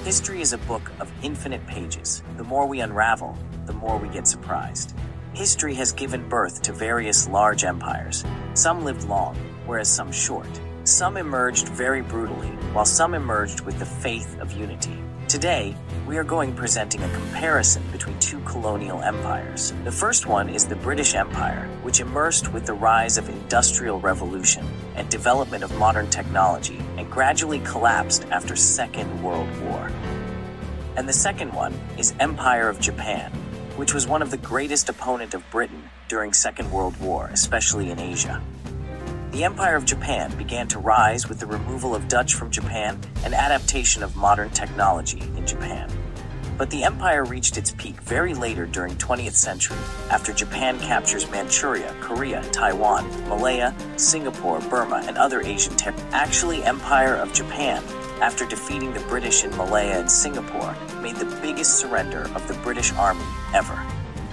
History is a book of infinite pages. The more we unravel, the more we get surprised. History has given birth to various large empires. Some lived long, whereas some short. Some emerged very brutally, while some emerged with the faith of unity. Today, we are presenting a comparison between two colonial empires. The first one is the British Empire, which emerged with the rise of Industrial Revolution and development of modern technology, and gradually collapsed after Second World War. And the second one is Empire of Japan, which was one of the greatest opponents of Britain during Second World War, especially in Asia. The Empire of Japan began to rise with the removal of Dutch from Japan and adaptation of modern technology in Japan. But the empire reached its peak very later during 20th century, after Japan captures Manchuria, Korea, Taiwan, Malaya, Singapore, Burma, and other Asian territories. Actually, Empire of Japan, after defeating the British in Malaya and Singapore, made the biggest surrender of the British Army ever.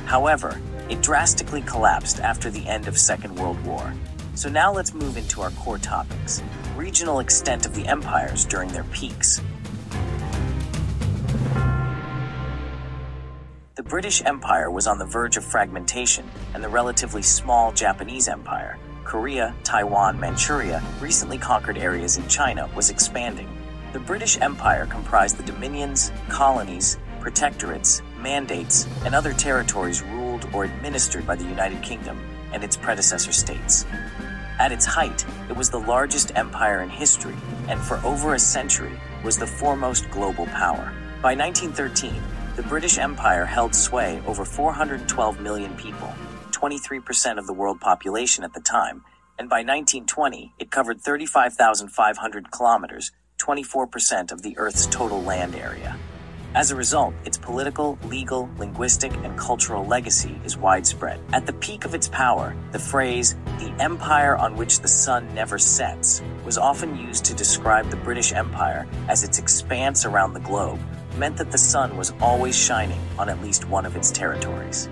However, it drastically collapsed after the end of Second World War. So now let's move into our core topics. Regional extent of the empires during their peaks. The British Empire was on the verge of fragmentation, and the relatively small Japanese Empire, Korea, Taiwan, Manchuria, recently conquered areas in China, was expanding. The British Empire comprised the dominions, colonies, protectorates, mandates, and other territories ruled or administered by the United Kingdom and its predecessor states. At its height, it was the largest empire in history, and for over a century was the foremost global power. By 1913, the British Empire held sway over 412 million people, 23% of the world population at the time, and by 1920, it covered 35,500 kilometers, 24% of the Earth's total land area. As a result, its political, legal, linguistic, and cultural legacy is widespread. At the peak of its power, the phrase, "the empire on which the sun never sets," was often used to describe the British Empire, as its expanse around the globe meant that the sun was always shining on at least one of its territories.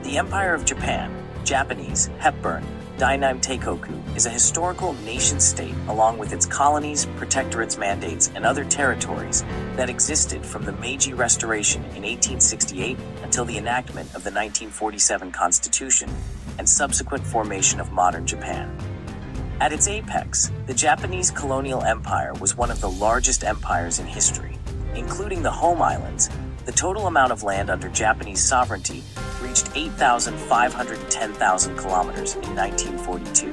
The Empire of Japan, Japanese, Hepburn, Dainaim Teikoku, is a historical nation-state along with its colonies, protectorates, mandates, and other territories that existed from the Meiji Restoration in 1868 until the enactment of the 1947 Constitution and subsequent formation of modern Japan. At its apex, the Japanese colonial empire was one of the largest empires in history. Including the home islands, the total amount of land under Japanese sovereignty reached 8,510,000 kilometers in 1942.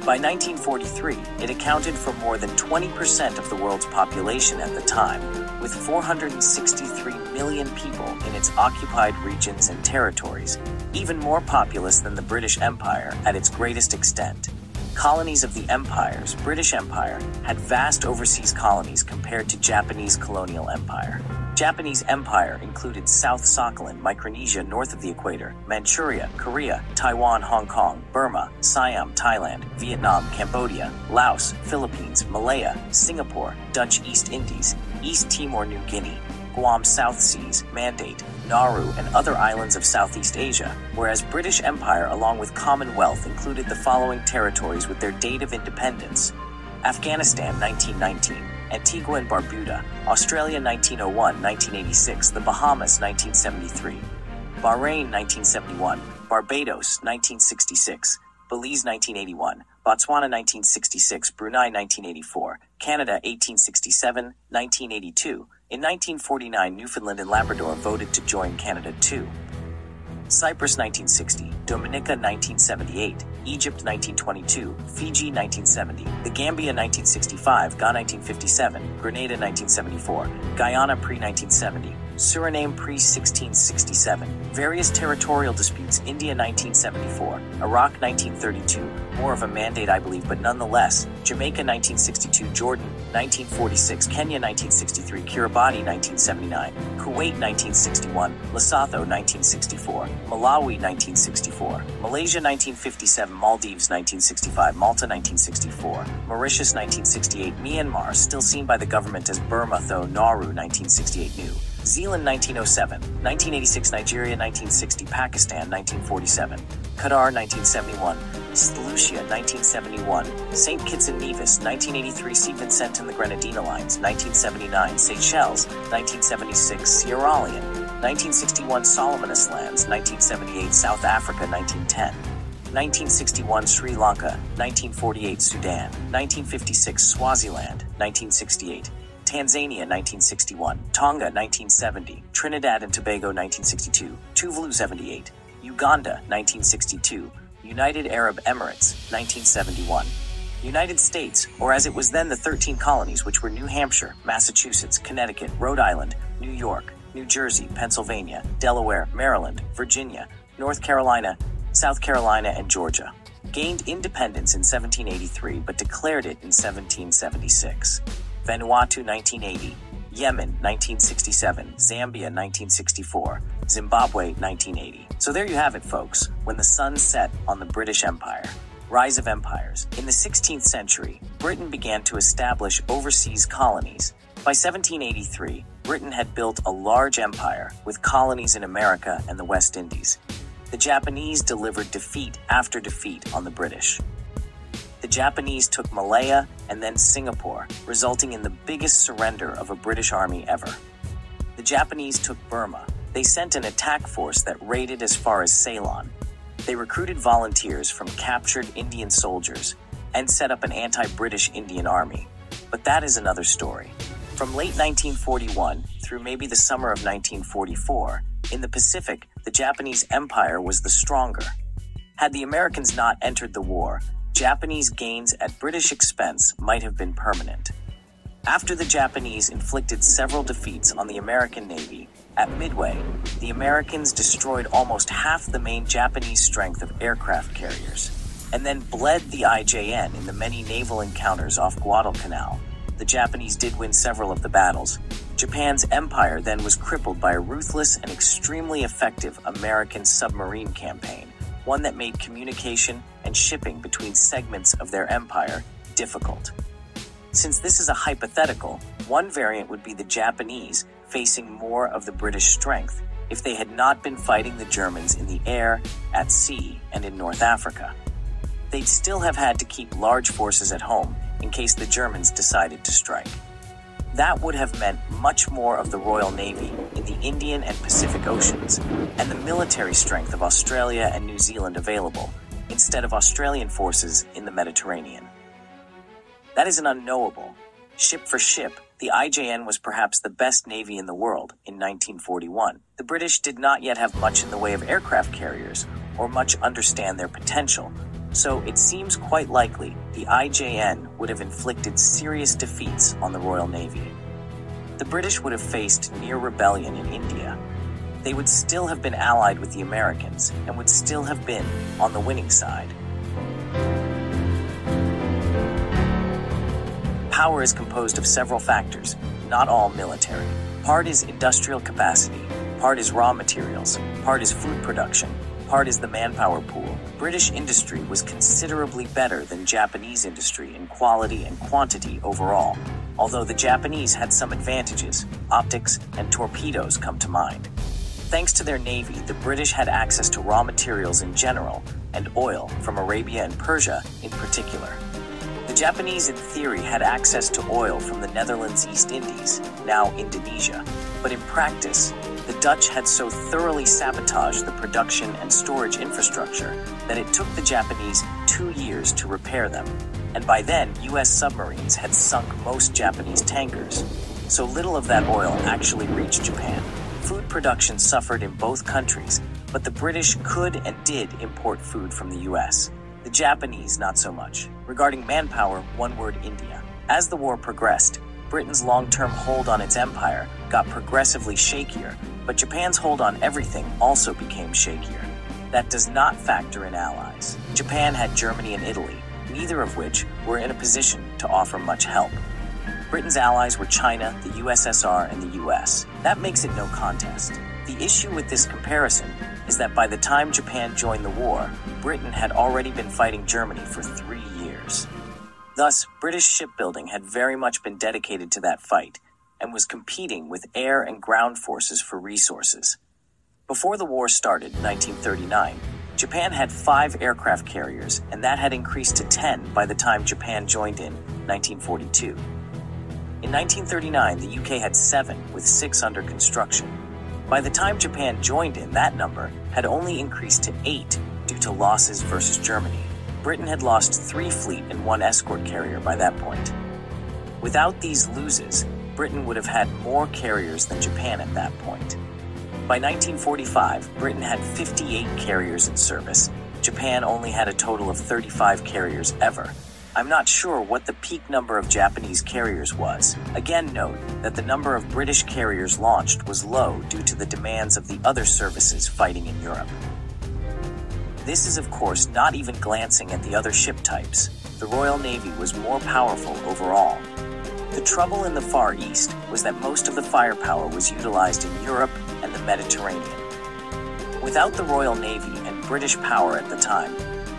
By 1943, it accounted for more than 20% of the world's population at the time, with 463 million people in its occupied regions and territories, even more populous than the British Empire at its greatest extent. Colonies of the empires, British Empire, had vast overseas colonies compared to Japanese colonial empire. Japanese Empire included South Sakhalin, Micronesia north of the equator, Manchuria, Korea, Taiwan, Hong Kong, Burma, Siam, Thailand, Vietnam, Cambodia, Laos, Philippines, Malaya, Singapore, Dutch East Indies, East Timor, New Guinea, Guam, South Seas, Mandate, Nauru, and other islands of Southeast Asia, whereas British Empire along with Commonwealth included the following territories with their date of independence: Afghanistan 1919, Antigua and Barbuda, Australia 1901, 1986, the Bahamas 1973, Bahrain 1971, Barbados 1966, Belize 1981, Botswana 1966, Brunei 1984, Canada 1867, 1982. In 1949, Newfoundland and Labrador voted to join Canada too. Cyprus 1960, Dominica 1978, Egypt 1922, Fiji 1970, the Gambia 1965, Ghana 1957, Grenada 1974, Guyana pre-1970, Suriname pre-1667, various territorial disputes, India 1974, Iraq 1932, more of a mandate I believe, but nonetheless, Jamaica 1962, Jordan 1946, Kenya 1963, Kiribati 1979, Kuwait 1961, Lesotho 1964, Malawi 1964, Malaysia 1957, Maldives 1965, Malta 1964, Mauritius 1968, Myanmar, still seen by the government as Burma though Nauru 1968 new, Zealand 1907, 1986 Nigeria, 1960 Pakistan, 1947, Qatar 1971, St. Lucia 1971, St. Kitts and Nevis 1983, St. Vincent and the Grenadines, 1979, Seychelles 1976, Sierra Leone 1961, Solomon Islands 1978, South Africa 1910, 1961 Sri Lanka, 1948 Sudan, 1956 Swaziland, 1968 Tanzania 1961, Tonga 1970, Trinidad and Tobago 1962, Tuvalu 78, Uganda 1962, United Arab Emirates 1971. United States, or as it was then the 13 colonies, which were New Hampshire, Massachusetts, Connecticut, Rhode Island, New York, New Jersey, Pennsylvania, Delaware, Maryland, Virginia, North Carolina, South Carolina, and Georgia, gained independence in 1783 but declared it in 1776. Vanuatu 1980, Yemen 1967, Zambia 1964, Zimbabwe 1980. So there you have it, folks, when the sun set on the British Empire. Rise of empires. In the 16th century, Britain began to establish overseas colonies. By 1783, Britain had built a large empire with colonies in America and the West Indies. The Japanese delivered defeat after defeat on the British. The Japanese took Malaya and then Singapore, resulting in the biggest surrender of a British army ever. The Japanese took Burma. They sent an attack force that raided as far as Ceylon. They recruited volunteers from captured Indian soldiers and set up an anti-British Indian army. But that is another story. From late 1941 through maybe the summer of 1944, in the Pacific, the Japanese Empire was the stronger. Had the Americans not entered the war, Japanese gains at British expense might have been permanent. After the Japanese inflicted several defeats on the American Navy, at Midway, the Americans destroyed almost half the main Japanese strength of aircraft carriers, and then bled the IJN in the many naval encounters off Guadalcanal. The Japanese did win several of the battles. Japan's empire then was crippled by a ruthless and extremely effective American submarine campaign, one that made communication and shipping between segments of their empire difficult. Since this is a hypothetical, one variant would be the Japanese facing more of the British strength if they had not been fighting the Germans in the air, at sea, and in North Africa. They'd still have had to keep large forces at home in case the Germans decided to strike. That would have meant much more of the Royal Navy in the Indian and Pacific Oceans, and the military strength of Australia and New Zealand available, instead of Australian forces in the Mediterranean. That is an unknowable. Ship for ship, the IJN was perhaps the best navy in the world in 1941. The British did not yet have much in the way of aircraft carriers, or much understand their potential, so it seems quite likely the IJN would have inflicted serious defeats on the Royal Navy. The British would have faced near rebellion in India. They would still have been allied with the Americans and would still have been on the winning side. Power is composed of several factors, not all military. Part is industrial capacity, part is raw materials, part is food production, part is the manpower pool. British industry was considerably better than Japanese industry in quality and quantity overall, although the Japanese had some advantages. Optics and torpedoes come to mind. Thanks to their navy, the British had access to raw materials in general, and oil from Arabia and Persia in particular. The Japanese, in theory, had access to oil from the Netherlands East Indies, now Indonesia, but in practice, the Dutch had so thoroughly sabotaged the production and storage infrastructure that it took the Japanese 2 years to repair them, and by then, U.S. submarines had sunk most Japanese tankers, so little of that oil actually reached Japan. Food production suffered in both countries, but the British could and did import food from the U.S., the Japanese not so much. Regarding manpower, one word: India. As the war progressed, Britain's long-term hold on its empire got progressively shakier, but Japan's hold on everything also became shakier. That does not factor in allies. Japan had Germany and Italy, neither of which were in a position to offer much help. Britain's allies were China, the USSR, and the US. That makes it no contest. The issue with this comparison is that by the time Japan joined the war, Britain had already been fighting Germany for 3 years. Thus, British shipbuilding had very much been dedicated to that fight, and was competing with air and ground forces for resources. Before the war started in 1939, Japan had 5 aircraft carriers, and that had increased to 10 by the time Japan joined in 1942. In 1939, the UK had 7, with 6 under construction. By the time Japan joined in, that number had only increased to 8 due to losses versus Germany. Britain had lost 3 fleet and 1 escort carrier by that point. Without these losses, Britain would have had more carriers than Japan at that point. By 1945, Britain had 58 carriers in service. Japan only had a total of 35 carriers ever. I'm not sure what the peak number of Japanese carriers was. Again, note that the number of British carriers launched was low due to the demands of the other services fighting in Europe. This is, of course, not even glancing at the other ship types. The Royal Navy was more powerful overall. The trouble in the Far East was that most of the firepower was utilized in Europe and the Mediterranean. Without the Royal Navy and British power at the time,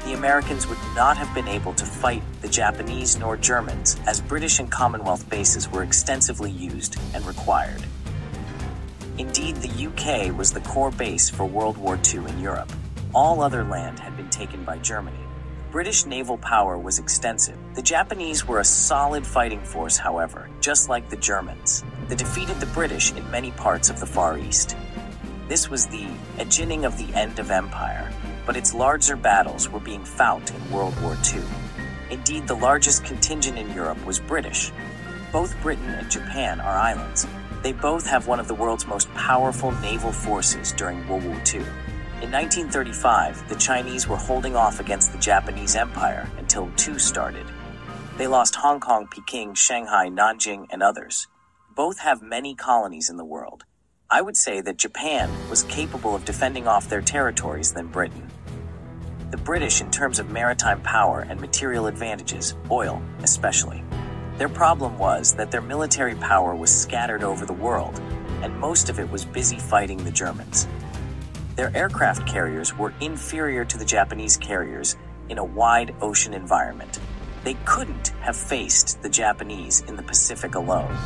the Americans would not have been able to fight the Japanese nor Germans, as British and Commonwealth bases were extensively used and required. Indeed, the UK was the core base for World War II in Europe. All other land had been taken by Germany. British naval power was extensive. The Japanese were a solid fighting force, however, just like the Germans. They defeated the British in many parts of the Far East. This was the beginning of the end of empire, but its larger battles were being fought in World War II. Indeed, the largest contingent in Europe was British. Both Britain and Japan are islands. They both have one of the world's most powerful naval forces during World War II. In 1935, the Chinese were holding off against the Japanese Empire until II started. They lost Hong Kong, Peking, Shanghai, Nanjing, and others. Both have many colonies in the world. I would say that Japan was capable of defending off their territories than Britain. The British, in terms of maritime power and material advantages, oil especially. Their problem was that their military power was scattered over the world, and most of it was busy fighting the Germans. Their aircraft carriers were inferior to the Japanese carriers in a wide ocean environment. They couldn't have faced the Japanese in the Pacific alone.